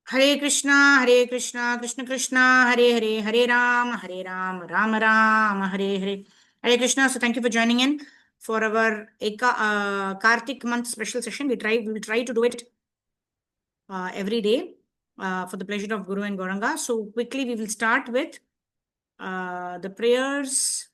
हरे कृष्णा कृष्ण कृष्णा हरे Ram Ram Ram Hare Hare. Hare Krishna. So thank you for joining in for our Kartik month special session. We will try to do it every day for the pleasure of Guru and Gauranga. So quickly we will start with the prayers.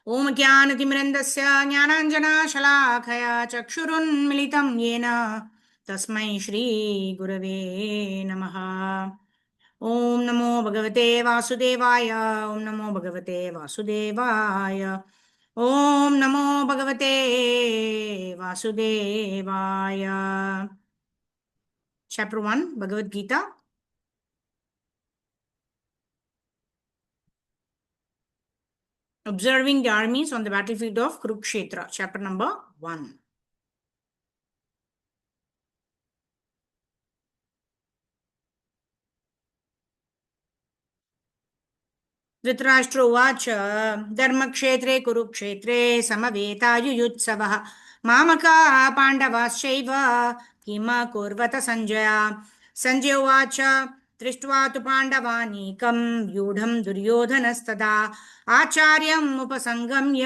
Om Jnanatimirandasya Jnananjana Shalakaya Chakshurunmilitam Yena Tasmai Shri Gurave Namaha. ओम नमो भगवते वासुदेवाय. ओम नमो भगवते वासुदेवाय. ओम नमो भगवते वासुदेवाय. Chapter 1, Bhagavad Gita. Observing the armies on the battlefield of Kurukshetra. Chapter number 1. Dhritarashtra उवाच धर्मक्षेत्रे कुरुक्षेत्रे समवेतायुयुत्सवः मामकाः पाण्डवाश्चैव किम कुर्वत सञ्जय. सञ्जय उवाच दृष्ट्वा तु पाण्डवानीकं व्यूढं दुर्योधनस्तदा आचार्यम् उपसङ्गम्य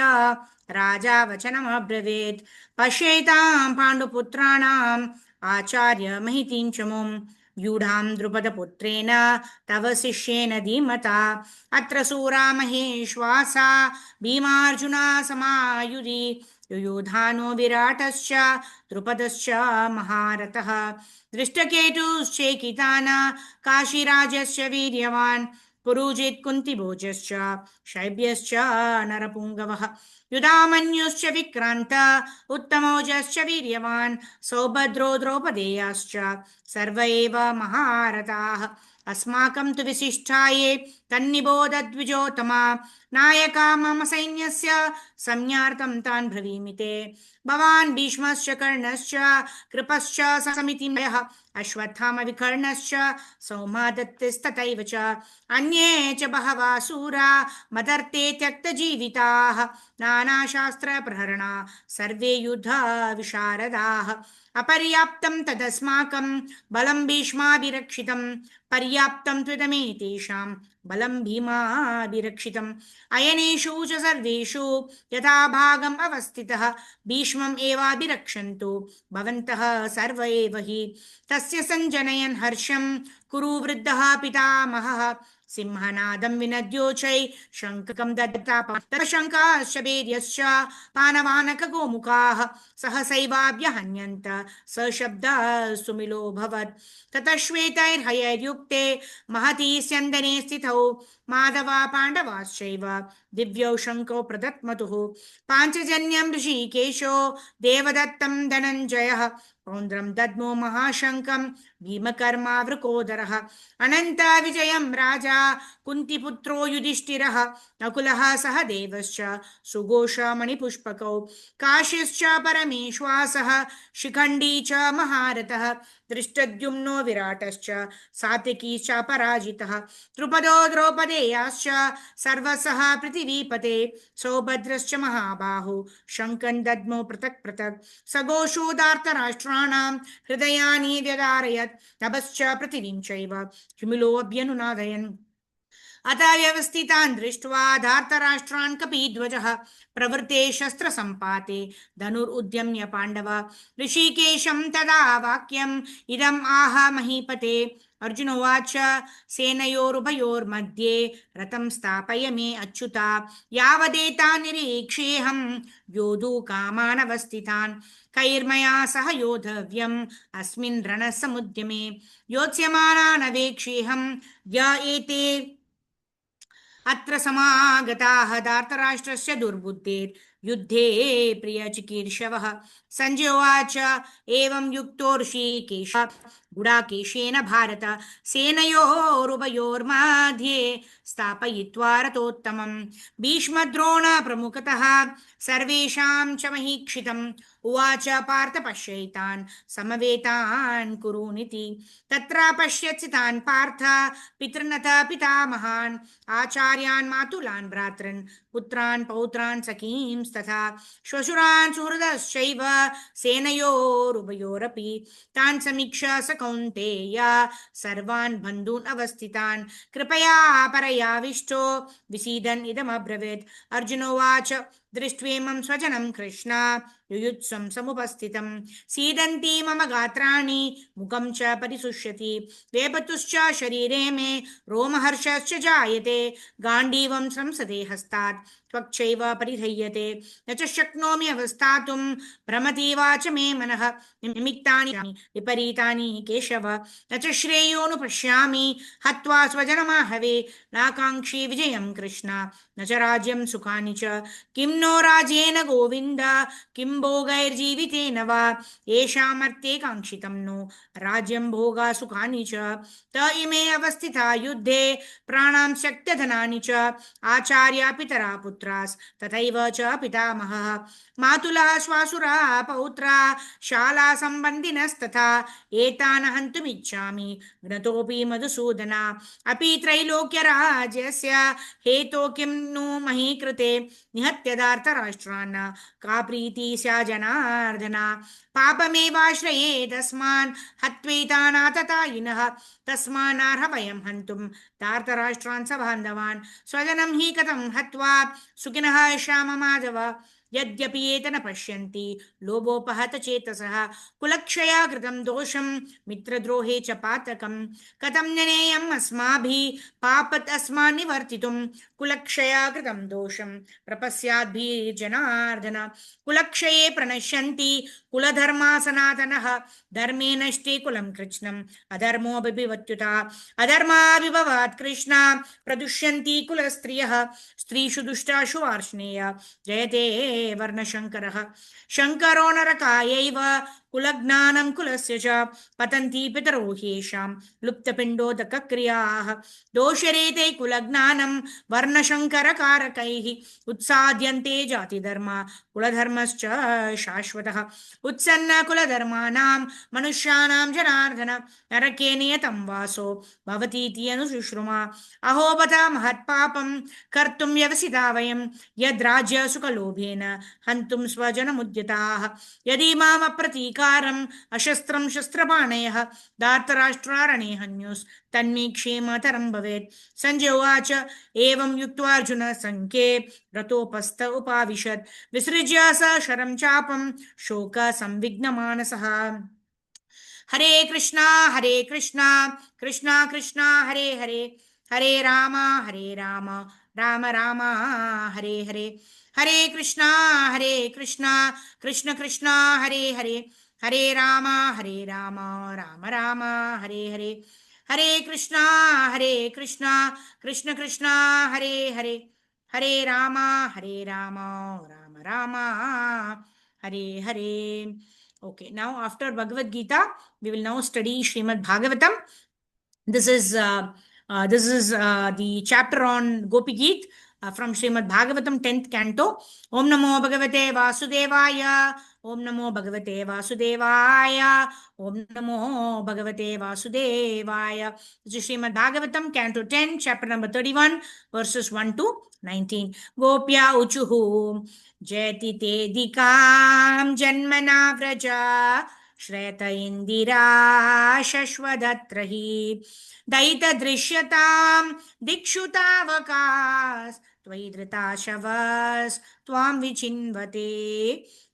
राजा वचनमब्रवीत्. पश्येतां पाण्डुपुत्राणाम् आचार्य महितीं चमुं व्यूढां द्रुपदपुत्रेण तव शिष्येन धीमता अत्र सूरा महेश्वासा भीमार्जुना समायुधि युयुधानो विराटश्च द्रुपदश्च महारथः दृष्टकेतुश्चेकितान काशीराजस्य वीर्यवान् पुरुजित् कुन्तिभोजश्च शैब्यश्च नरपुङ्गवः युधामन्युश्च विक्रान्त उत्तमौजश्च वीर्यवान् सौभद्रो द्रौपदेयाश्च सर्व एव महारथाः अस्माकं तु विशिष्टाये तन्निबोधद्विजोत्तमा नायका मम सैन्यस्य संज्ञार्थं तान् ब्रवीमि ते. भवान् भीष्मश्च कर्णश्च कृपश्च समितिमयः अश्वत्थामविकर्णश्च सौमादत्तिस्तथैव च अन्ये च बहवः शूरा मदर्ते त्यक्तजीविताः नानाशास्त्रप्रहरणा सर्वे युद्धा विशारदाः अपर्याप्तं तदस्माकं बलं भीष्माभिरक्षितं पर्याप्तं त्विदमेतेषां बलं भीमाभिरक्षितम् अयनेषु च सर्वेषु यथा भागम् अवस्थितः भीष्मम् एवाभिरक्षन्तु भवन्तः सर्व एव हि. तस्य सञ्जनयन् हर्षं कुरु वृद्धः पितामहः सिंहनादं विनद्योचै शङ्खं दत्ता शङ्काश्च वीर्यश्च पानवानकगोमुखाः सहसैवाभ्यहन्यन्त सशब्दः सुमिलोऽभवत्. ततः श्वेतैर्हयैर्युक्ते महती स्यन्दने स्थितौ माधवा पाण्डवाश्चैव दिव्यौ शङ्खौ प्रदत्मतुः पाञ्चजन्यं ऋषिकेशो देवदत्तं धनञ्जयः पौन्द्रं दद्मो महाशङ्खं भीमकर्मा वृकोदरः अनन्तविजयं राजा कुन्तिपुत्रो युधिष्ठिरः नकुलः सह देवश्च सुघोषमणिपुष्पकौ काशीश्च परमेश्वासः शिखण्डी च महारथः दृष्टद्युम्नो विराटश्च सात्यकीश्च पराजितः द्रुपदो द्रौपदेयाश्च सर्वसः पृथिवीपते सौभद्रश्च महाबाहु शङ्खं दद्मो पृथक् पृथक् सघोषोदार्तराष्ट्राणां हृदयानि व्यदारयत् नभश्च पृथिवीं चैव किमिलोऽभ्यनुनादयन् अतः व्यवस्थितान् दृष्ट्वा धार्तराष्ट्रान् कपिध्वजः प्रवृत्ते शस्त्रसम्पाते धनुरुद्यम्य पाण्डव ऋषिकेशं तदा वाक्यम् इदम् आह महीपते. अर्जुन उवाच सेनयोरुभयोर्मध्ये रथं स्थापय मे अच्युता यावदेतान् निरीक्ष्येऽहं योद्धुकामानवस्थितान् कैर्मया सह योद्धव्यम् अस्मिन् रणसमुद्यमे योत्स्यमानान् अवेक्ष्येऽहं य एते अत्र समागताः धार्तराष्ट्रस्य दुर्बुद्धेर्युद्धे प्रियचिकीर्षवः. सञ्जय उवाच एवं युक्तो ऋषिकेश गुडाकेशेन भारत सेनयोरुभयोर्मध्ये स्थापयित्वा रथोत्तमं भीष्मद्रोण प्रमुखतः सर्वेषां च महीक्षितम् उवाच पार्थ पश्यैतान् समवेतान् कुरूनिति तत्र पश्यत्सितान् पार्थ पितृनथ पितामहान् आचार्यान् मातुलान् भ्रातॄन् पुत्रान् पौत्रान् सखींस्तथा श्वशुरान् सुहृदश्चैव सेनयोरुभयोरपि तान् समीक्षा स कौन्तेय सर्वान् बन्धून् अवस्थितान् कृपया परयाविष्टो विसीदन् इदमब्रवीत् अर्जुनोवाच दृष्ट्वेमं स्वजनं कृष्ण युयुत्सं समुपस्थितं सीदन्ति मम गात्राणि मुखं च परिशुष्यति वेपतुश्च शरीरे मे रोमहर्षश्च जायते गाण्डीवं संसदे हस्तात् त्वक्चैव परिधह्यते न च शक्नोमि अवस्थातुं भ्रमतीवाच मे मनः निमित्तानि विपरीतानि केशव न च श्रेयोऽनुपश्यामि हत्वा स्वजनमाहवे नाकाङ्क्षी विजयं कृष्ण न च राज्यं सुखानि च किं नो राजेन गोविन्द किं भोगैर्जीवितेन वा येषामर्थे काङ्क्षितं नो राज्यं भोगा सुखानि च त इमे अवस्थिता युद्धे प्राणां शक्त्यधनानि च आचार्या पितरा पुत्रास् तथैव च पितामहः मातुलः श्वासुराः पौत्रा शाला सम्बन्धिनस्तथा एतान् हन्तुमिच्छामि घ्नतोऽपि मधुसूदना अपि त्रैलोक्यराज्यस्य हेतो किं नु मही कृते निहत्य धार्तराष्ट्रान् का प्रीति स्या जनार्दन पापमेवाश्रये तस्मान् हत्वैतानाततायिनः तस्मान्नार्ह वयं हन्तुं धार्तराष्ट्रान् सबान्धवान् स्वजनं हि कथं हत्वा सुखिनः श्याम माधव यद्यपि एतन पश्यन्ति लोभोपहत चेतसः कुलक्षया कृतं दोषं मित्रद्रोहे च पातकं कथं न्यनेयम् अस्माभिः पापत् अस्मान् निवर्तितुं कुलक्षया कृतं दोषं प्रपश्याद्भिः जनार्दन कुलक्षये प्रणश्यन्ति कुलधर्मा सनातनः धर्मे नष्टे कुलं कृत्स्नम् अधर्मोऽभिवत्युता अधर्माभिभवात् कृष्ण प्रदुष्यन्ति कुलस्त्रियः स्त्रीषु दुष्टाशु वार्ष्णेय जयते वर्णशङ्करः शङ्करो नरकायैव कुलज्ञानं कुलस्य च पतन्ति पितरो ह्येषां लुप्तपिण्डोदकक्रियाः दोषरेते कुलज्ञानं वर्णशङ्करकारकैः उत्साद्यन्ते जातिधर्म कुलधर्मश्च शाश्वतः उत्सन्न कुलधर्माणां मनुष्याणां जनार्दन नरके नियतं वासो भवतीति अनुशुश्रुमा अहो बत महत्पापं कर्तुं व्यवसिता वयं यद्राज्यसुखलोभेन हन्तुं स्वजनमुद्यताः यदि माम प्रतीकारम् अशस्त्रं शस्त्रपाणयः धार्तराष्ट्रारणे हन्युस्तन्मे क्षेमतरं भवेत् सञ्जय उवाच एवं युक्त्वा अर्जुन सङ्ख्ये रथोपस्थ उपाविशत् विसृज्य स शरं चापं शोक संविघ्नमानसः हरे Krishna Krishna Krishna Hare Hare Hare Ram Ram Ram Hare Hare Hare Krishna Krishna Krishna Hare Hare Hare Ram Ram Ram Hare Hare Hare Krishna Krishna Krishna Hare Hare Hare Ram Ram Ram Hare Hare. Okay, now after Bhagavad Gita, we will now study Srimad Bhagavatam. This is the chapter on Gopi Geet from Srimad Bhagavatam 10th canto. Om Namo Bhagavate Vasudevaya. Om Namo Bhagavate Vasudevaya. Om Namo Bhagavate Vasudevaya. This is Srimad Bhagavatam canto 10, chapter number 31, verses 1 to 19. Gopya Uchuhu Jayati Tedikam Janmana Vraja श्रेत Indira शश्वदत्र हि दयितदृश्यतां दिक्षुतावकाश त्वयि धृताशवस् त्वां विचिन्वते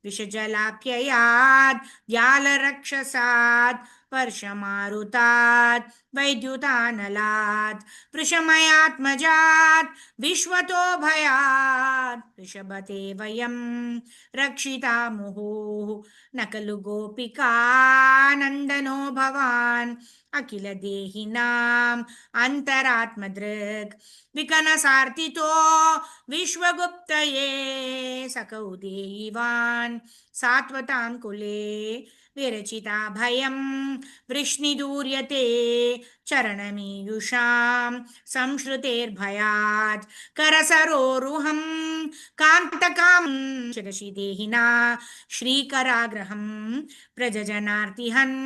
विषजलाप्ययात् व्यालरक्षसात् वर्षमारुतात् वैद्युतानलात् वृषमयात्मजात् विश्वतो भयात् वृषभते वयं रक्षिता मुहुः न खलु गोपिका नन्दनो भवान् अखिल देहिनाम् अन्तरात्मदृक् विकनसार्थितो विश्वगुप्तये सकौदेयिवान् सात्वतां कुले विरचिता भयं वृष्णिदूर्यते चरणमीयुषां संश्रुतेर्भयात् करसरोरुहं कान्तकां शिरसि देहिना श्रीकराग्रहं प्रजजनार्तिहन्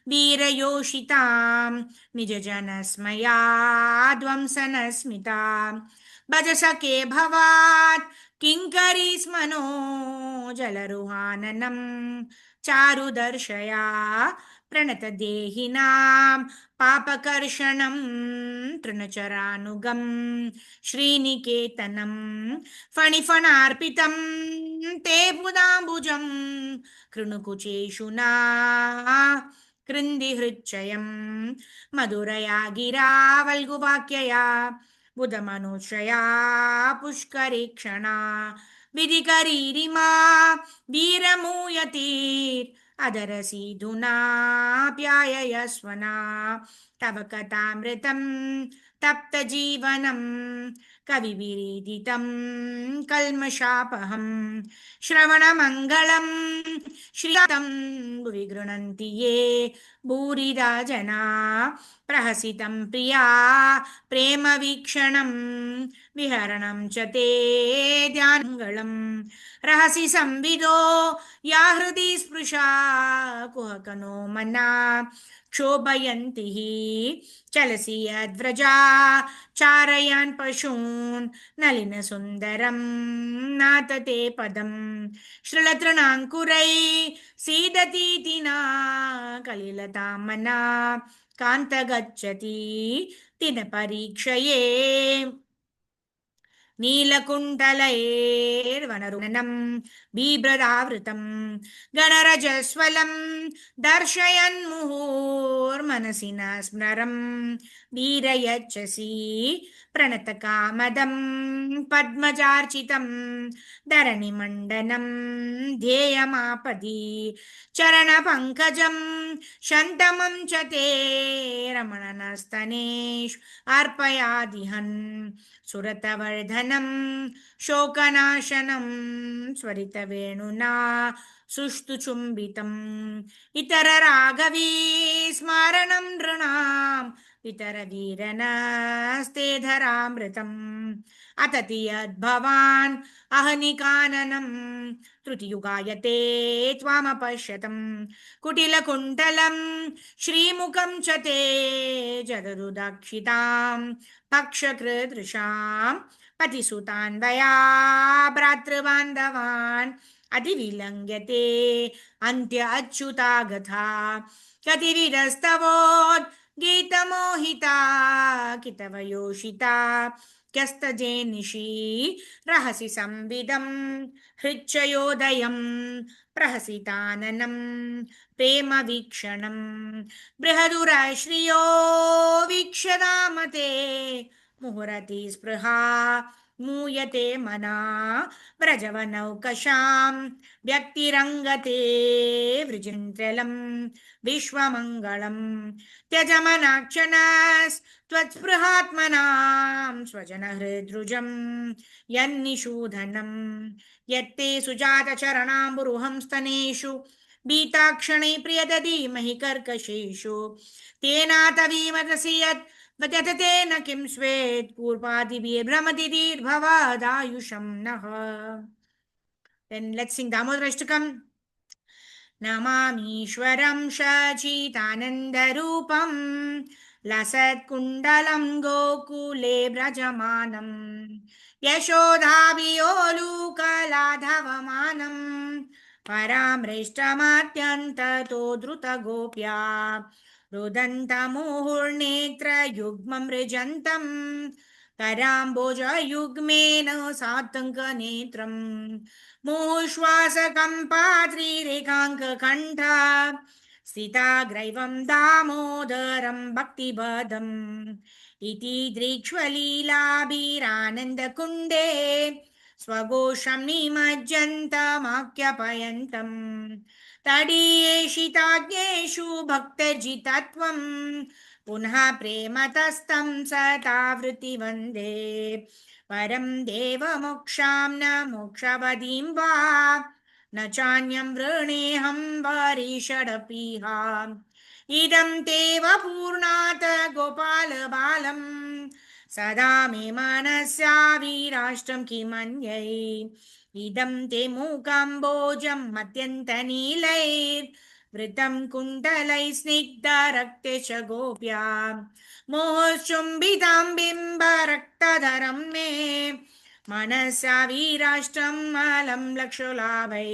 वीरयोषितां निजजनस्मया ध्वंसनस्मिता भज सखे भवात् किङ्करी स्मनो जलरुहाननं चारुदर्शया प्रणतदेहिनां पापकर्षणं तृणचरानुगं श्रीनिकेतनं फणिफणार्पितं ते बुदाम्बुजं कृणुकुचेषु ना कृन्दिहृच्चयं मधुरया गिरा वल्गुवाक्यया बुधमनुश्रया पुष्करीक्षणा विधिकरीरिमा वीरमूयतीर् अदरसीधुना प्याययस्वना तव कथामृतं तप्तजीवनं कविविरीदितं कल्मषापहं श्रवणमङ्गलं श्रियं भुवि गृह्णन्ति ये भूरिदा जना प्रहसितं प्रिया प्रेमवीक्षणं विहरणं च ते ध्यानमङ्गलं रहसि संविदो या हृदि स्पृशा कुहकनो मना क्षोभयन्ति हि चलसि यद्व्रजा चारयान् पशून् नलिनसुन्दरं नातते पदं श्रीलतृणाङ्कुरै सीदतीति न कलिलतां मना कान्त गच्छति तिनपरीक्षये नीलकुण्डलैर्वनरुणनं बिभ्रदावृतं गणरजस्वलं दर्शयन् मुहुर्मनसि न स्मरं वीरयच्छसि प्रणतकामदं पद्मजार्चितं धरणिमण्डनं ध्येयमापदि चरणपङ्कजं शन्तमं च ते रमणनस्तनेषु अर्पयादिहन् सुरतवर्धनं शोकनाशनं स्वरितवेणुना सुष्ठुचुम्बितम् इतरराघवी स्मारणं नृणां इतरवीरनस्ते धरामृतम् अतति यद्भवान् अहनिकाननं तृतीयुगायते त्वामपश्यतं कुटिलकुण्डलं श्रीमुखं च ते जदरुदक्षितां पक्षकृदृशां पतिसुतान्वया भ्रातृबान्धवान् अधिविलङ्घ्यते अन्त्य अच्युतागथा कतिविधस्तवोद् गीतमोहिता कितवयोषिता क्यस्तजेनिषि रहसि संविदं हृच्चयोदयं प्रहसिताननं प्रेमवीक्षणं बृहदुराश्रियो वीक्ष्यदामते मुहुरति स्पृहा मूयते मना व्रजवनौकशां व्यक्तिरङ्गते वृजिन्त्रलं विश्वमङ्गलं त्यजमनाक्षणस्त्वत्स्पृहात्मनां स्वजनहृद्रुजं यन्निषूदनं यत्ते सुजातचरणाम्बुरुहं स्तनेषु बीताक्षणे प्रियदधीमहि कर्कशेषु तेनातवीमतसि यत् वदते न किं स्वेत् पूर्वादिभिर्भ्रमतिर्भवादायुषं नः. Then let's sing Damodar Ashtakam. नमामीश्वरं शचितानन्दरूपं लसत्कुण्डलं गोकुले व्रजमानं यशोदाभियोलुकलाधवमानं परामृष्टमत्यन्ततो द्रुतगोप्या रुदन्तमुहुर्नेत्रयुग्मं मृजन्तं कराम्बोजयुग्मेन सातङ्कनेत्रं मुहुश्वासकम्पात्रिरेखाङ्ककण्ठा स्थिताग्रैवं दामोदरं भक्तिपदम् इति दृक्ष्वलीलाभिरानन्दकुण्डे स्वघोषं निमज्जन्तमाख्यापयन्तं तडीयेषिताज्ञेषु भक्तजितत्वं पुनः प्रेमतस्तं सतावृत्ति वन्दे परं देवमोक्षां न मोक्षवदीं वा न चान्यं वृणेऽहं वरीषडपीहा इदं तेव पूर्णात् गोपालबालं सदा मे मनस्या वीराष्टं किमन्यै इदं ते मूकाम्बोजं मत्यन्तनीलैर् वृतं कुण्डलैः स्निग्धरक्ते च गोप्या मोहचुम्बितां बिम्बरक्तधरं मे मनसा वीराष्टं मलं लक्षलाभै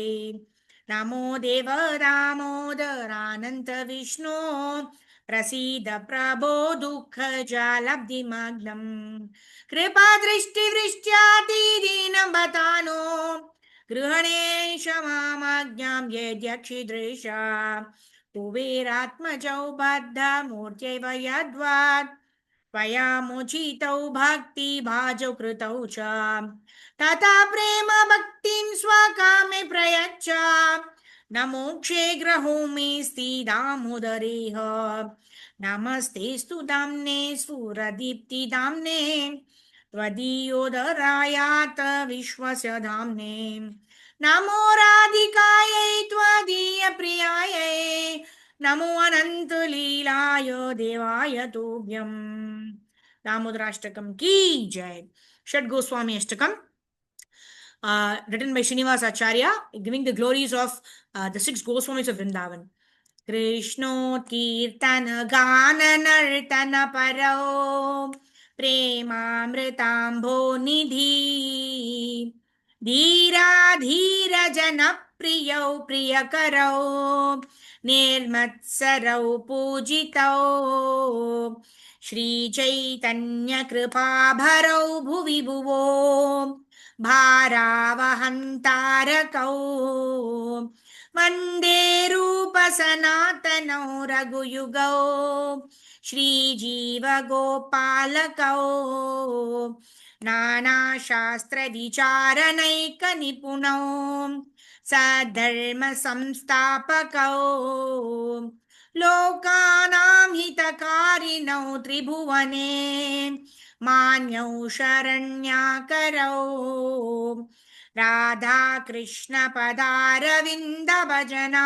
नमो देव दामोदरानन्त विष्णो प्रसीद प्रभो दुःखजालब्धिमग्नम् कृपादृष्टिवृष्ट्यातिदीनं बतानो गृहणेश मामाज्ञां यद्यक्षिदृशा कुबेरात्मजौ बद्धमूर्त्यैव यद्वात् त्वया मुचितौ भक्तिभाजौ कृतौ च तथा प्रेम भक्तिं स्वकामे प्रयच्छ न मोक्षे ग्रहोमि स्थिदामुदरेह नमस्तेस्तु दाम्ने स्फुरदीप्तिदाम्ने त्वदीयोदरायात विश्वस्य धाम्ने नमो राधिकायै त्वदीयप्रियायै नमो अनन्तलीलाय देवाय तुभ्यम् दामोदराष्टकम की जय षड Goswami Ashtakam written by Srinivas Acharya, giving the glories of the six Goswamis of Vrindavan. Krishno Kirtana Gana Nartana Paro Premamritambo Nidhi Dhira Dhira Jana Priyau Priyakaro Nirmatsarau Pujitau Shri Chaitanya Kripa Bharau Bhuvi Bhuvo भारावहन्तारकौ वन्दे रूपसनातनौ रघुयुगौ श्रीजीवगोपालकौ नानाशास्त्रविचारणैकनिपुणौ सधर्मसंस्थापकौ लोकानां हितकारिणौ त्रिभुवने मान्यौ शरण्याकरौ राधा कृष्ण पदारविन्द भजना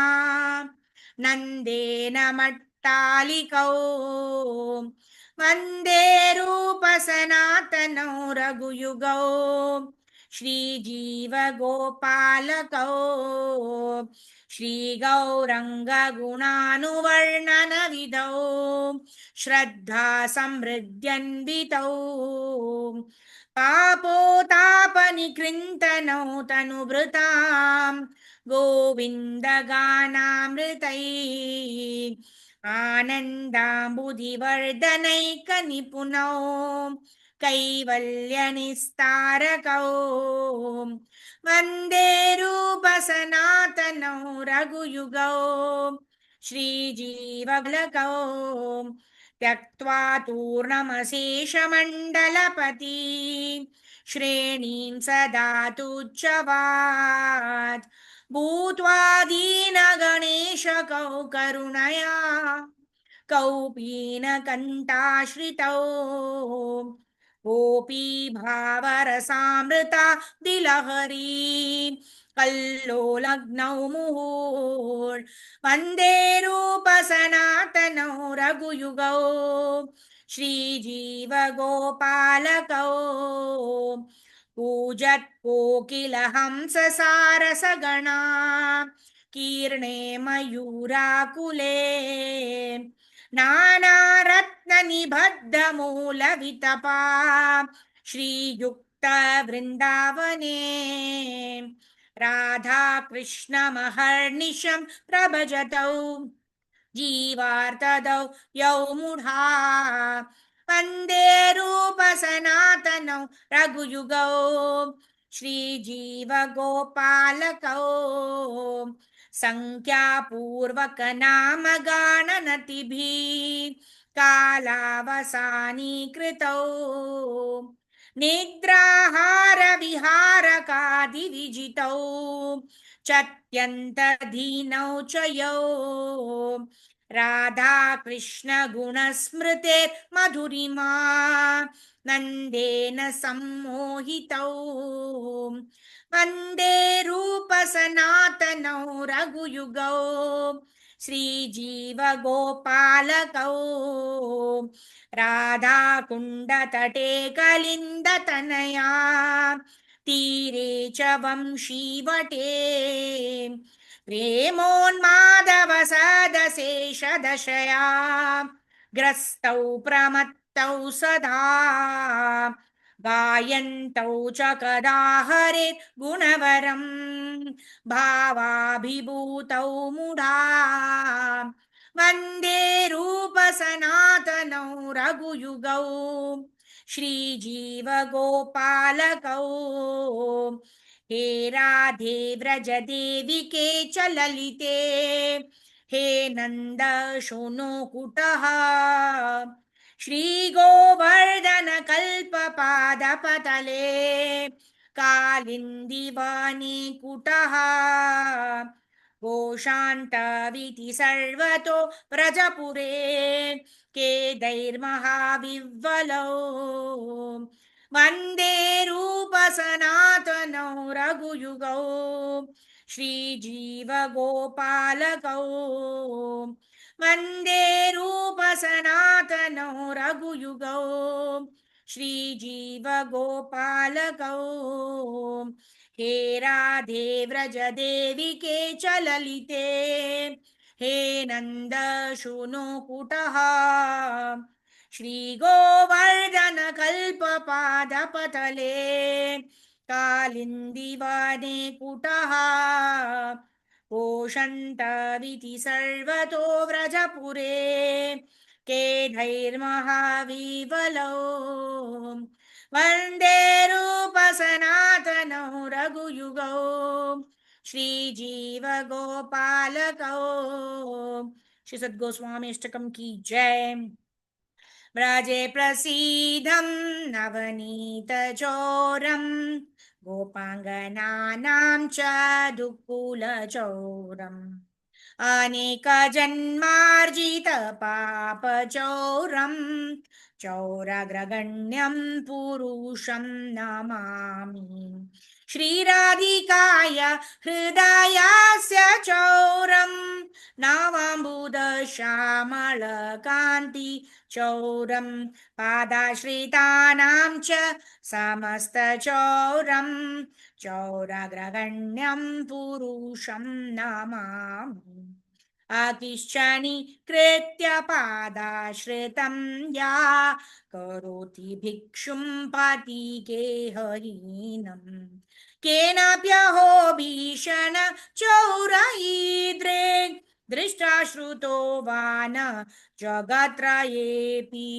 नन्देन मट्टालिकौ वन्दे रूप सनातनौ रघुयुगौ श्रीजीवगोपालकौ श्रीगौरङ्गगुणानुवर्णनविधौ श्रद्धा समृद्ध्यन्वितौ पापोतापनिकृन्तनौ तनुभृतां गोविन्दगानामृतैः आनन्दाम्बुधिवर्धनैकनिपुणौ कैवल्यनिस्तारकौ वन्दे रूपसनातनौ रघुयुगौ श्रीजीवगोपालकौ त्यक्त्वा तूर्णमशेषमण्डलपति श्रेणीं सदा तुच्छवात् भूत्वा दीनगणेशकौ करुणया कौपीनकण्ठाश्रितौ गोपी भावरसामृता दिलहरी कल्लोलग्नौ मुहुर् वन्दे रूपसनातनौ रघुयुगौ श्रीजीवगोपालकौ कूजत्कोकिलहंससारसगणा कीर्णे मयूराकुले नानारत्ननिबद्धमूलवितपा श्रीयुक्तवृन्दावने राधा कृष्णमहर्निशं प्रभजतौ जीवार्तदौ यौ मुढा वन्दे रूपसनातनौ रघुयुगौ श्रीजीवगोपालकौ संख्यापूर्वकनामगाननतिभिः कालावसानीकृतौ निद्राहारविहारकादिविजितौ चत्यन्तधीनौ च यौ राधा कृष्ण गुणस्मृते मधुरिमा नन्देन सम्मोहितौ वन्दे रूपसनातनौ रघुयुगौ श्रीजीवगोपालकौ राधाकुण्डतटे कलिन्दतनया तीरे च वंशीवटे प्रेमोन्मादवसदशेषदशया ग्रस्तौ प्रमत्तौ सदा गायन्तौ च कदा हरेत् गुणवरम् भावाभिभूतौ मुढा वन्दे रूपसनातनौ रघुयुगौ श्रीजीवगोपालकौ हे राधे व्रज देविके च ललिते हे नन्द शृणु कुटः श्रीगोवर्धन कल्पपादपतले कालिन्दिवानि कुटः गोशान्तविति सर्वतो व्रजपुरे केदैर्महाविह्वलौ वन्दे रूपसनातनौ रघुयुगौ श्रीजीवगोपालकौ वन्दे रूपसनातनौ रघुयुगौ श्रीजीवगोपालकौ हे राधे व्रज देविके च ललिते हे नन्द शृणु कुटः श्रीगोवर्धन कल्पपादपतले कालिन्दिवने कुटः पोषन्तविति सर्वतो व्रजपुरे केदैर्महाविह्वलौ वन्दे रूपसनातनौ रघुयुगौ श्रीजीवगोपालकौ श्री सद्गोस्वामी अष्टकम की जय। व्रजे प्रसीदं नवनीतचोरं गोपाङ्गनानां च दुःकुलचौरम् अनेकजन्मार्जितपापचौरं चौरग्रगण्यं पुरुषं नमामि श्रीराधिकाय हृदयास्य चौरं नवाम्बुदश्यामलकान्ति चौरं पादाश्रितानां च समस्तचौरं चौरग्रगण्यं पुरुषं नमामि आकिश्चनि कृत्य पादाश्रितं या करोति भिक्षुं पतिगेहहीनम् केनाप्यहो भीषण चौरयीद्रे दृष्टाश्रुतो वा न जगत्त्रयेऽपि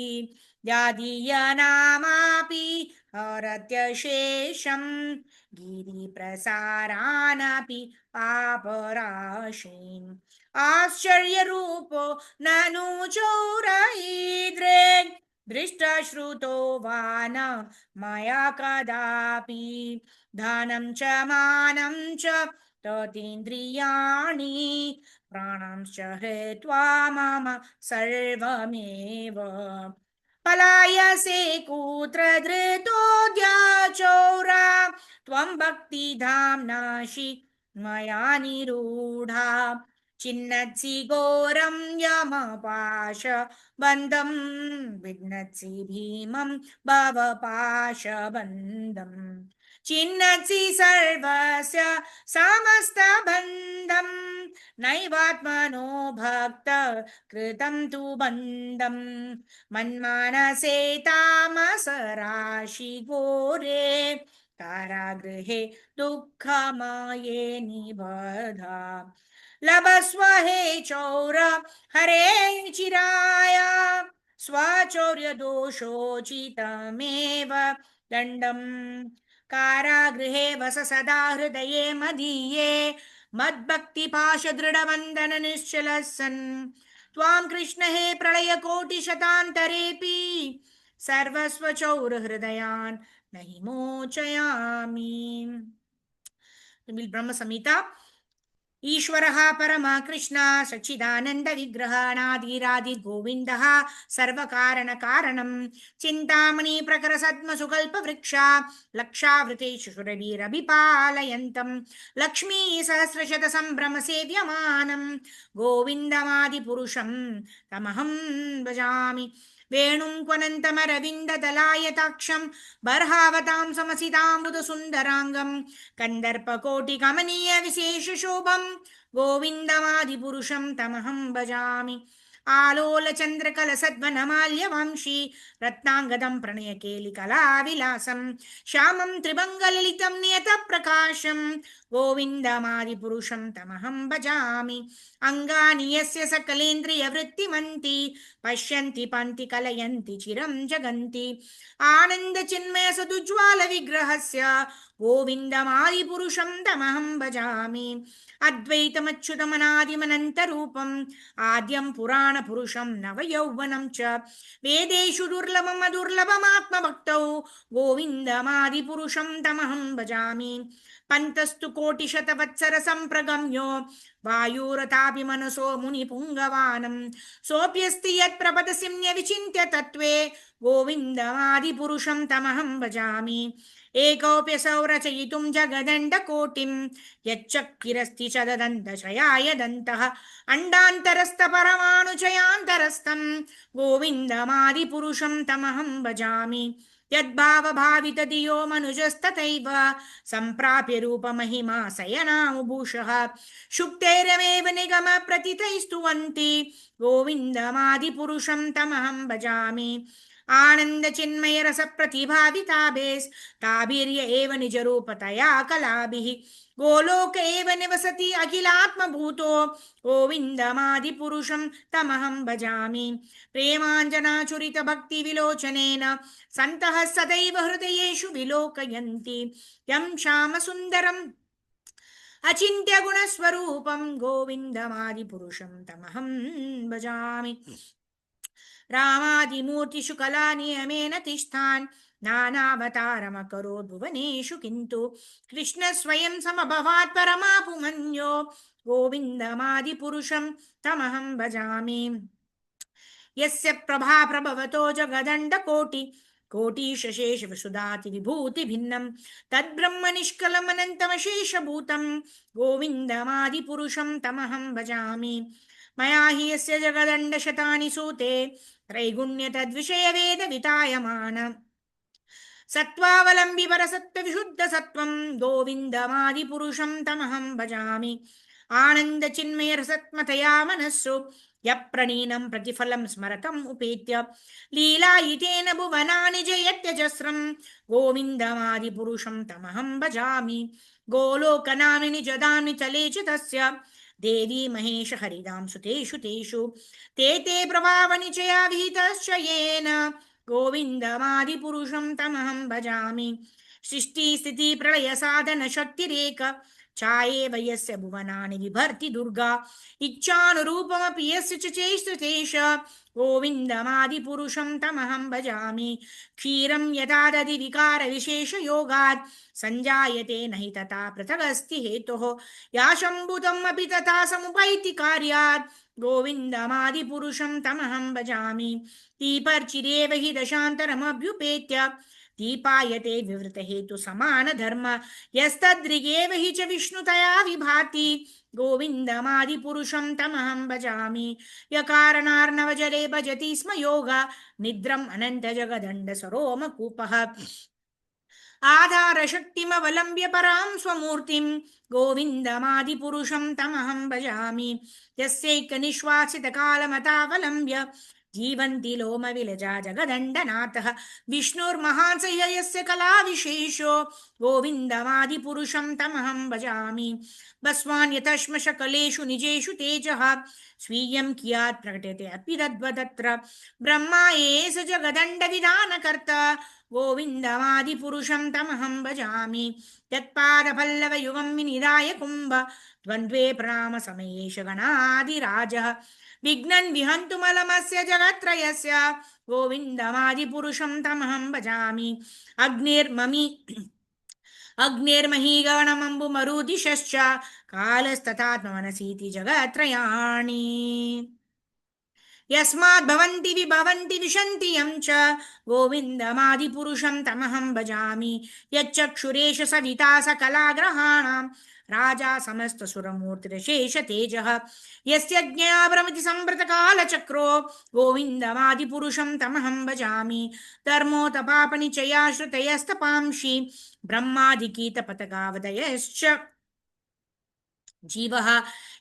यादीयनामापि हरत्यशेषं गिरिप्रसारानपि पापराशीन् आश्चर्यरूपो ननु चौरयीद्रे दृष्टश्रुतो वा न मया कदापि धनं च मानं च ततीन्द्रियाणि प्राणांश्च हृत्वा मम सर्वमेव पलायसे कुत्र धृतोऽद्याचौरा त्वं भक्तिधाम्नासि मया निरूढा चिन्नत्सि घोरं यमपाशबन्धं विघ्नत्सि भीमं भवपाशबन्धम् चिन्नत्सि सर्वस्य समस्तबन्धं नैवात्मनो भक्त कृतं तु बन्धं मन्मानसे तामसराशि घोरे कारागृहे दुःखमये निबधा लभस्व हे चौर हरे चिराय स्वचौर्यदोषोचितमेव दण्डम् कारागृहे वस सदा हृदये मदीये मद्भक्तिपाशदृढवन्दन निश्चलः सन् त्वां कृष्ण हे प्रलयकोटिशतान्तरेऽपि सर्वस्वचौरहृदयान् नहि मोचयामि। ब्रह्म संहिता ईश्वरः परमः कृष्णः सच्चिदानन्द विग्रहः अनादिरादिर् गोविन्दः सर्वकारणकारणं चिन्तामणि प्रकरसद्मसुकल्पवृक्षा लक्षावृतेषु सुरभिरभिपालयन्तं लक्ष्मी सहस्रशतसम्भ्रमसेव्यमानं गोविन्दमादिपुरुषं तमहं भजामि वेणुं क्वनन्तमरविन्ददलायताक्षं बर्हावतां समसितां मृदुसुन्दराङ्गं कन्दर्पकोटिकमनीयविशेषशोभं गोविन्दमादिपुरुषं तमहं भजामि आलोलचन्द्रकलसद्वनमाल्यवंशी रत्नाङ्गदं प्रणयकेलिकलाविलासं श्यामं त्रिभङ्गललितं नियतप्रकाशं गोविन्दमादिपुरुषं तमहं भजामि अङ्गानि यस्य सकलेन्द्रियवृत्तिमन्ति पश्यन्ति पान्ति कलयन्ति चिरं जगन्ति आनन्दचिन्मयसदुज्ज्वालविग्रहस्य गोविन्दमादिपुरुषं तमहं भजामि अद्वैतमच्युतमनादिमनन्तरूपम् आद्यं पुराणपुरुषं नवयौवनं च वेदेषु दुर्लभम् अदुर्लभमात्मभक्तौ गोविन्दमादिपुरुषं तमहं भजामि पन्तस्तु कोटिशतवत्सरसम्प्रगम्यो वायुरतापि मनसो मुनिपुङ्गवानं सोऽप्यस्ति यत्प्रपदसिम्न्यविचिन्त्य तत्त्वे गोविन्दमादिपुरुषं तमहं भजामि एकोऽप्यसौ रचयितुं जगदण्डकोटिं यच्चक्रिरस्ति च ददन्तशयाय दन्तः अण्डान्तरस्थपरमाणुचयान्तरस्थं गोविन्दमादिपुरुषं तमहं भजामि यद्भावभावितधियो मनुजस्तथैव सम्प्राप्य रूपमहिमा शयनामुभूषः शुक्तेरमेव निगमप्रथितैस्तुवन्ति गोविन्दमादिपुरुषं तमहं भजामि आनन्दचिन्मयरसप्रतिभाविताभेस्ताभिर्य एव निजरूपतया कलाभिः गोलोक एव निवसति अखिलात्मभूतो गोविन्दमादिपुरुषं तमहं भजामि प्रेमाञ्जनाचुरितभक्तिविलोचनेन सन्तः सदैव हृदयेषु विलोकयन्ति यं श्यामसुन्दरम् अचिन्त्यगुणस्वरूपं गोविन्दमादिपुरुषं तमहं भजामि रामादिमूर्तिषु कलानियमेन तिष्ठान् नानावतारमकरोत् भुवनेषु किन्तु कृष्णस्वयं समभवात् परमापुमन्यो गोविन्दमादिपुरुषं तमहं भजामि यस्य प्रभा प्रभवतो जगदण्डकोटि कोटिशेषविशुधाति विभूति भिन्नं तद्ब्रह्मनिष्कलमनन्तमशेषभूतं गोविन्दमादिपुरुषं तमहं भजामि मया हि यस्य जगदण्डशतानि सूते त्रैगुण्य तद्विषयवेद वितायमान सत्त्वावलम्बि परसत्त्वविशुद्धसत्त्वं गोविन्दमादिपुरुषं तमहं भजामि आनन्दचिन्मयरसत्मतया मनस्सु यप्रणीनं प्रतिफलं स्मरतम् उपेत्य लीलायितेन भुवनानि जयत्यजस्रं गोविन्दमादिपुरुषं तमहं भजामि गोलोकनामिनि जदानि तले च तस्य देवी महेश हरिदां सुतेषु तेषु ते ते प्रभावनिचया विहितश्च येन गोविन्दमादिपुरुषं तमहं भजामि सृष्टिस्थितिप्रलयसाधनशक्तिरेक चायेव यस्य भुवनानि बिभर्ति दुर्गा इच्छानुरूपमपि यस्य च चेष्टतेष गोविन्दमादिपुरुषं तमहं भजामि क्षीरं यथा दधि विकारविशेषयोगात् संजायते नहि तथा पृथगस्ति हेतुः या शम्भुतमपि तथा समुपैति कार्यात् गोविन्दमादिपुरुषं तमहं भजामि दीपर्चिरेव हि दशान्तरमभ्युपेत्य दीपायते विवृतहेतु समानधर्म यस्तद्रिगेव हि च विष्णुतया विभाति गोविन्दमादिपुरुषं तमहं भजामि यकारणार्णवजले भजति स्म योगा निद्रम् अनन्तजगदण्डसरोमकूपः आधारशक्तिमवलम्ब्य परां स्वमूर्तिं गोविन्दमादिपुरुषं तमहं भजामि यस्यैकनिश्वासितकालमतावलम्ब्य जीवन्ति लोमविलजा जगदण्डनाथः विष्णुर्महान् यस्य कलाविशेषो गोविन्दमादिपुरुषं तमहं भजामि भस्मान्यतश्मशकलेषु निजेषु तेजः स्वीयं कियात् प्रकटयते अपि तद्वदत्र ब्रह्मा एष जगदण्डविधानकर्ता गोविन्दमादिपुरुषं तमहं भजामि यत्पादपल्लवयुगं विनिधाय कुम्भ द्वन्द्वे प्रणामसमयेष गणादिराजः विघ्नं विहन्तुमलमस्य जगत्त्रयस्य गोविन्दमादिपुरुषं तमहं भजामि अग्निर्महीगणमम्बुमरुदिशश्च कालस्तथात्मनसीति जगत्त्रयाणि यस्मात् भवन्ति विभवन्ति विशन्ति यं च गोविन्दमादिपुरुषं तमहं भजामि यच्चक्षुरेष सविता सकलाग्रहाणां राजा समस्तसुरमूर्तिरशेषतेजः यस्य ज्ञाभ्रमिति सम्प्रतकालचक्रो गोविन्दमादिपुरुषं तमहं भजामि धर्मोतपापनिचयाश्रुतयस्तपांसि ब्रह्मादिकीतपतगावदयश्च जीवः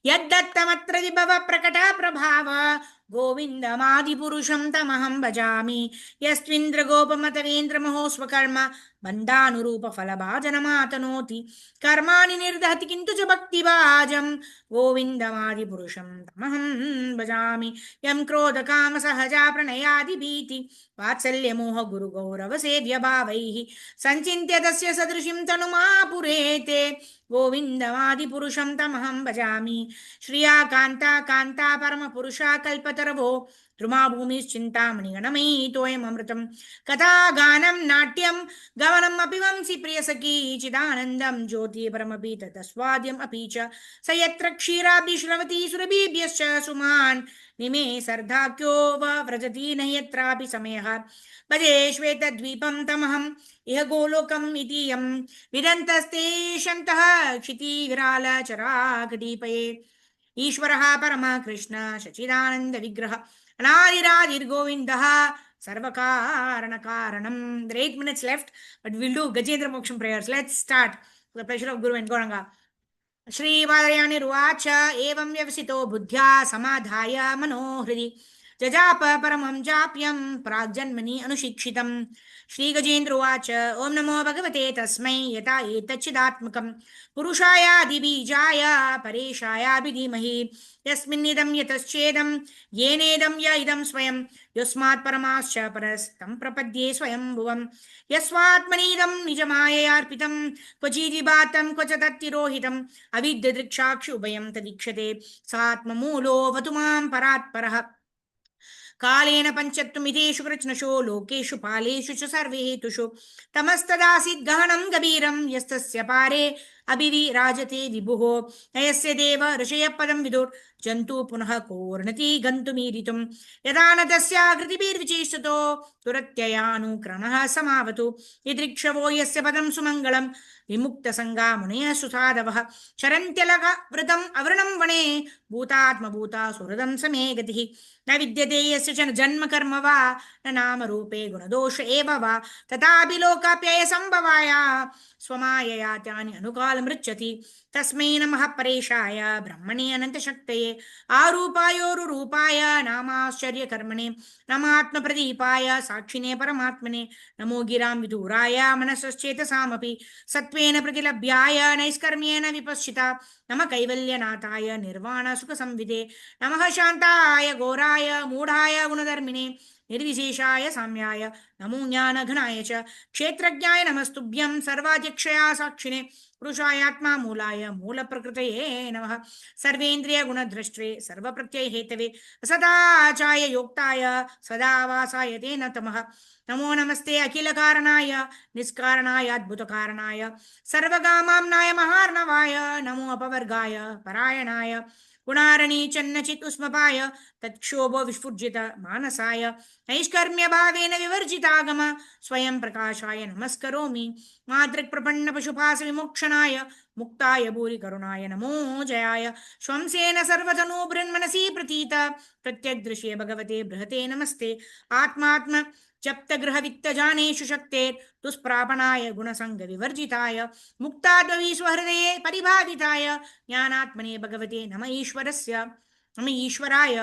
यद्दत्तमत्र विभव प्रकट प्रभाव गोविन्दमादिपुरुषं तमहं भजामि यस्त्विन्द्रगोपमतवेन्द्रमहो स्वकर्म बन्धानुरूपफलभाजनमातनोति कर्माणि निर्दहति किन्तु च भक्तिभाजं गोविन्दमादिपुरुषं तमहं भजामि यं क्रोधकामसहजा प्रणयादिभीति वात्सल्यमोह गुरुगौरवसेव्यभावैः सञ्चिन्त्य तस्य सदृशीं तनुमापुरेते गोविन्दमादिपुरुषं तमहं भजामि श्रिया कान्ता कान्ता परमपुरुषा कल्पतरवो द्रुमा भूमिश्चिन्तामणिगणमयी तोयममृतं कथा गानं नाट्यं गवनम् अपि वंसि प्रियसखी चिदानन्दं ज्योतिपरमपि ततस्वाद्यम् अपि च स यत्र क्षीराब्धि श्रवति सुरभिभ्यश्च सुमान् निमेषार्धाख्यो व्रजति न यत्रापि समयः भजे श्वेतद्वीपं तमहम् इह गोलोकम् इति यं विदन्तस्तेषन्तः क्षितिविरालचराकटीपये ईश्वरः परमः कृष्ण सच्चिदानन्द विग्रह अनादिरादिर्गोविन्दः सर्वकारणकारणं. There are 8 minutes left, but we'll do Gajendra Moksham prayers. Let's start. For the pleasure of Guru and Gauranga. श्रीवादरायणिरुवाच एवं व्यवसितो बुद्ध्या समाधाय मनोहृदि जजाप परमं जाप्यं प्राग्जन्मनि अनुशिक्षितं. श्रीगजेन्द्रोवाच ओं नमो भगवते तस्मै यथा एतच्चिदात्मकं पुरुषायादिबीजाय परेशायाभिधीमहि यस्मिन्निदं यतश्चेदं येनेदं य इदं स्वयं यस्मात् परमाश्च परस्तं प्रपद्ये स्वयं भुवं यस्वात्मनीदं निजमाययार्पितं क्वचिदिबातं क्व च तत्तिरोहितम् अविद्यदृक्षाक्षुभयं तदीक्षते सात्ममूलो वतु मां परात्परः कालेन पञ्चत्वमितेषु कृत्स्नशो लोकेषु पालेषु च सर्वेतुषु तमस्तदासीत् गहनं गभीरं यस्तस्य पारे अभिविराजते विभुः नयस्य देव ऋषयः पदं विदुर् जन्तु पुनः कोर्णति गन्तुमीरितुं यदा न तस्याकृतिभिर्विचेष्टतो दुरत्ययानुक्रमः समावतु यदृक्षवो यस्य पदं सुमङ्गलं विमुक्तसङ्गा मुनयः सुसाधवः चरन्त्यलकवृतम् अवृणं वने भूतात्मभूता सुहृदं समे गतिः न विद्यते यस्य च जन्म कर्म वा न नामरूपे गुणदोष एव वा तथापि लोकाप्ययसम्भवाय स्वमायया तानि अनुकालमृच्छति तस्मै नमः परेशाय ब्रह्मणे अनन्तशक्तये आरूपायोरुरूपाय नामाश्चर्यकर्मणे नमात्मप्रदीपाय साक्षिणे परमात्मने नमो गिरां विदूराय मनसश्चेतसामपि सत्त्वेन प्रतिलभ्याय नैष्कर्म्येण विपश्चिता नमः कैवल्यनाथाय निर्वाणसुखसंविदे नमः शान्ताय घोराय मूढाय गुणधर्मिणे निर्विशेषाय साम्याय नमो ज्ञानघनाय च क्षेत्रज्ञाय नमस्तुभ्यं सर्वाध्यक्षया साक्षिणे पुरुषायात्मा मूलाय मूलप्रकृतये नमः सर्वेन्द्रिय गुणद्रष्ट्रे सर्वप्रत्ययहेतवे सदाचाय योक्ताय सदावासाय ते नमः नमो नमस्ते अखिलकारणाय निष्कारणाय अद्भुतकारणाय सर्वगामाम्नाय महार्णवाय नमो अपवर्गाय परायणाय गुणारणी चन्नचित् उष्मपाय तत्क्षोभो विस्फुर्जित मानसाय नैष्कर्म्य भावेन विवर्जितागम स्वयं प्रकाशाय नमस्करोमि मातृक्प्रपन्न पशुपास विमोक्षणाय मुक्ताय भूरि करुणाय नमो जयाय श्वंसेन सर्वतनु बृन्मनसि प्रतीत प्रत्यग्दृश्ये भगवते बृहते नमस्ते आत्मात्म जप्तगृहवित्तजानेषु शक्तेर् दुष्प्रापणाय गुणसङ्गविवर्जिताय मुक्ताद्वि स्वहृदये परिभाविताय ज्ञानात्मने भगवते नमः ईश्वरस्य नमः ईश्वराय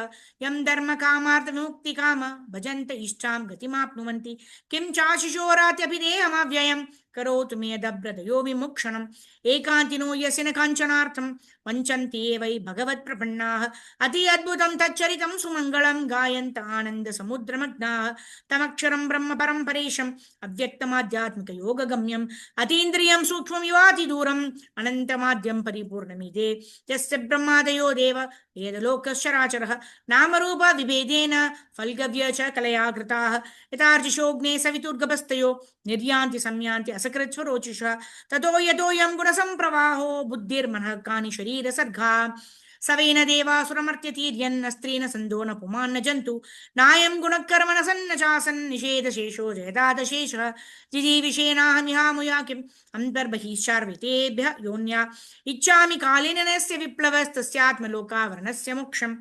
यं धर्मकामार्थविमुक्तिकाम भजन्त इष्टां गतिमाप्नुवन्ति किं चाशिशोरात्यभिदेहमव्ययं करोतु मे दब्रदयो विमुक्षणम् एकान्तिनो यस्य न काञ्चनार्थं वञ्चन्ति वै भगवत्प्रपन्नाः अति अद्भुतं तच्चरितं सुमङ्गलं गायन्त आनन्दसमुद्रमग्नाः तमक्षरं ब्रह्म परं परेशम् अव्यक्तमाध्यात्मिकयोगगम्यम् अतीन्द्रियं सूक्ष्मं युवातिदूरम् अनन्तमाद्यं परिपूर्णमिदे यस्य ब्रह्मादयो देव वेदलोकश्चराचरः नामरूप विभेदेन फल्गव्य च कलया कृताः यथार्चिषोऽग्ने सवितुर्गभस्तयो निर्यान्ति संयान्ति असकृत्स्वरोचिषः ततो यतोऽयं गुणसम्प्रवाहो बुद्धिर्मनः कानि शरीरसर्गा सवेन देवासुरमर्त्यतीर्यन्न स्त्रीन सन्दो न पुमान्न जन्तु नायं गुणकर्म न सन्न चासन् निषेधशेषो जयदादशेषः जिजीविषेणाहमिहामुया किम् अन्तर्बहिश्चार्वितेभ्यः योन्या इच्छामि कालेन नस्य विप्लवस्तस्यात्मलोकावरणस्य मोक्षं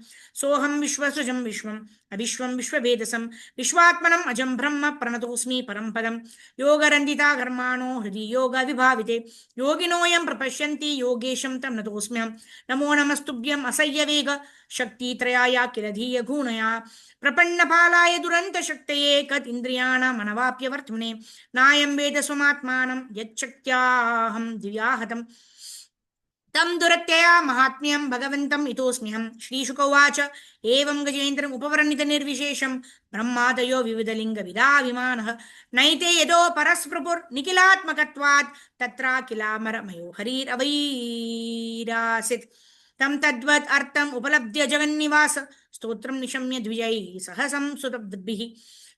सोऽहं विश्वसृजं विश्वं विश्वं विश्ववेदसं विश्वात्मनम् अजं ब्रह्म प्रणतोऽस्मि परं पदं योगरन्दिता कर्माणो हृदि योगविभाविते योगिनोऽयं प्रपश्यन्ति योगेशं तं नतोऽस्म्यहं नमो नमस्तुभ्यं असह्यवेग शक्तित्रयाय किल धीयगुणया प्रपन्नपालाय दुरन्तशक्तये कतीन्द्रियाणां मनवाप्यवर्त्मने नायं वेद स्वमात्मानं यच्छक्त्याहं दिव्याहतम् तं दुरत्यया महात्म्यं भगवन्तम् इतोऽस्म्यहं श्रीशुक उवाच एवं गजेन्द्रम् उपवर्णितनिर्विशेषं ब्रह्मादयो विविधलिङ्गविदाभिमानः नैते यदो परस्पृपुर्निखिलात्मकत्वात् तत्राखिलामरमयो हरिरवैरासीत् तं तद्वत् अर्थम् उपलभ्य जगन्निवास स्तोत्रं निशम्य द्विजैः सह संसुतभिः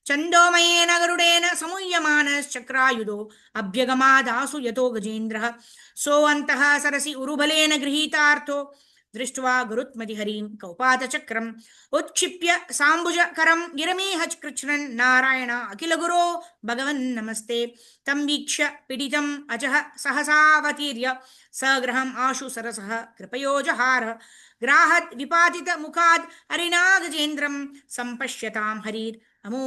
छन्दोमयेन गरुडेन समुह्यमानश्चक्रायुधो अभ्यगमादासु यतो गजेन्द्रः सोऽन्तः सरसि उरुबलेन गृहीतार्थो दृष्ट्वा गुरुत्मतिहरिं कौपातचक्रम् उत्क्षिप्य साम्बुजकरं गिरमीह कृच्छ्रन् नारायण अखिलगुरो भगवन् नमस्ते तं वीक्ष्य पीडितम् अजः सहसावतीर्य सगृहम् आशु सरसः कृपयोजहार ग्राहत् विपातित मुखात् हरिणा गजेन्द्रं सम्पश्यतां हरिर् Amo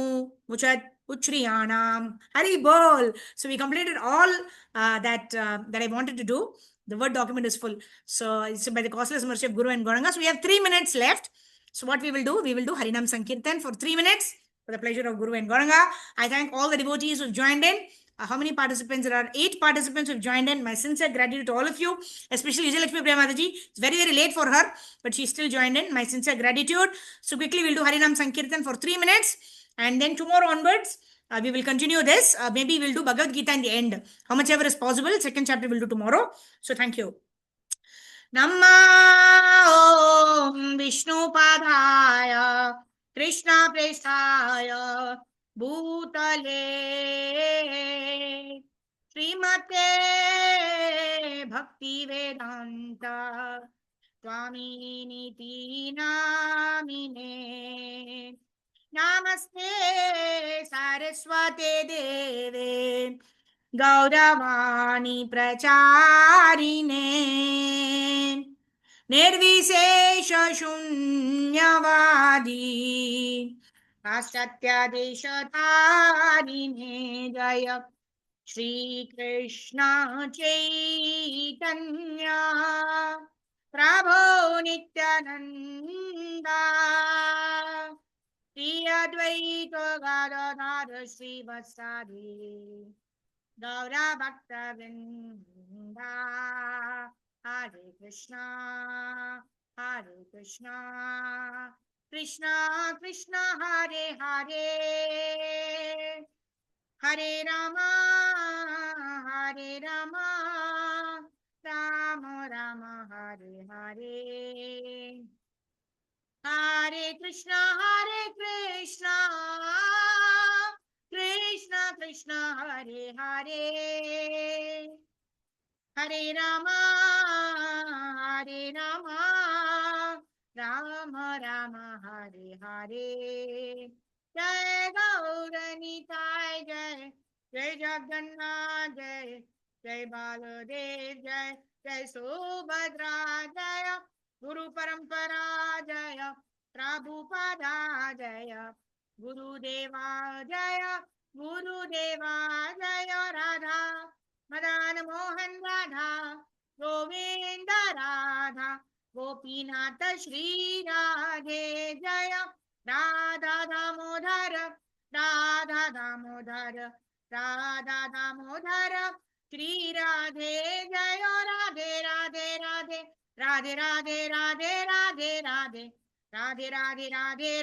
मुचत् uchriyanam hari bol. So we completed all that I wanted to do. The word document is full, so it's by the causeless mercy of Guru and Gauranga. So we have 3 minutes left. So what we will do Harinam Sankirtan for 3 minutes for the pleasure of Guru and Gauranga. I thank all the devotees who joined in. How many participants? There are 8 participants who have joined in. My sincere gratitude to all of you, especially Vijayalakshmi Priyamadaji. It's very, very late for her, but she still joined in. My sincere gratitude. So quickly we'll do Harinam Sankirtan for 3 minutes. And then tomorrow onwards, we will continue this. Maybe we'll do Bhagavad Gita in the end. How much ever is possible. Second chapter we'll do tomorrow. So thank you. Namma Om Vishnu Padaya Krishna Prestaya Bhutale Srimate Bhakti Vedanta Swami Niti Namine Namaste Saraswate Deve Gauravani Pracharine Nirvisesha Shunyavadi Paschatya Deshatarine Jaya Shri Krishna Chaitanya Prabhu Nityananda Shri Advaita Gadadhara Srivasadi Gaura Bhakta Vrinda Hare Krishna Krishna Krishna Hare Hare Hare Rama Rama Rama Hare Hare Hare Krishna Krishna Krishna Hare Hare Hare Rama Rama Rama Hare Hare Jai Gauranitai Jai Jai Jagannath Jai Jai Baladev Jai Jai Subhadra Jaya Guru Parampara Jaya Prabhupada Jaya Guru Deva Jaya Radha Madan Mohan Radha Govinda Radha Gopinatha Shri Radhe Jaya Radha Damodara Shri Radhe Jaya Radhe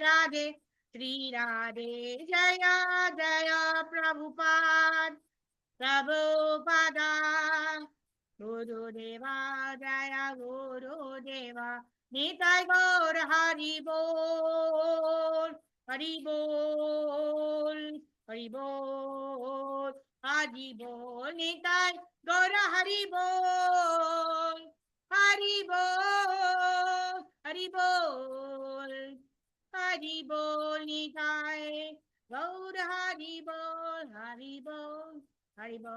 Radhe Shri Radhe Jaya Prabhupada Guru Deva Jaya Guru Deva Nitai Gaur Hari Bol Hari Bol Hari Bol Hari Bol Nitai Gaur Hari Bol Hari Bol Hari Bol Hari Bol Nitai Gaur Hari Bol Hari Bol Hari Bol